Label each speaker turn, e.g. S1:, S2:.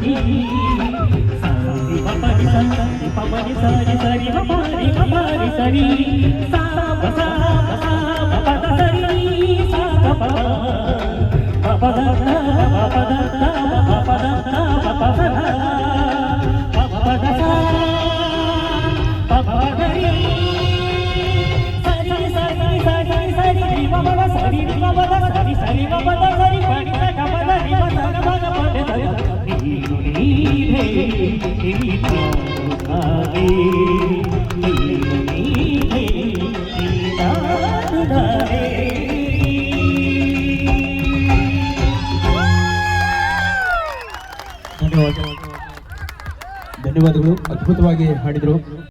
S1: ಸರಿ ಸರಿ ಪಪರಿ ಸರಿ ಪಪರಿ ಸರಿ ಸರಿ ಪಪರಿ ಪಪರಿ ಸರಿ ಸಾ ಪ ಸಾ ಪ ಸಾ ಪ ಪ ದ ಸರಿ ಸಾ ಪ ಪ ಪ ಪ ದ ಪ ಪ ದ ಪ ಪ ದ ಪ ಪ ದ ಪ ಪ ದ ಸಾ ಪ ಪ ದ ರಿ ಸರಿ ಸರಿ ಸರಿ ಸರಿ ಪ ಪ ದ ಸರಿ ಪ ಪ ದ ಸರಿ ಸರಿ ಪ ಪ ದ ಸರಿ ಪ ನಿ ಸ ಗ ಪ ದ ರಿ ಪ ದ ಗ ಪ ದ ಪ ದ ದ ನೀನು ನೀನೇ ನೀನಾದೆ ನೀನು ನೀನೇ ನೀನಾದೆ.
S2: ಧನ್ಯವಾದಗಳು, ಅದ್ಭುತವಾಗಿ ಹಾಡಿದ್ರು.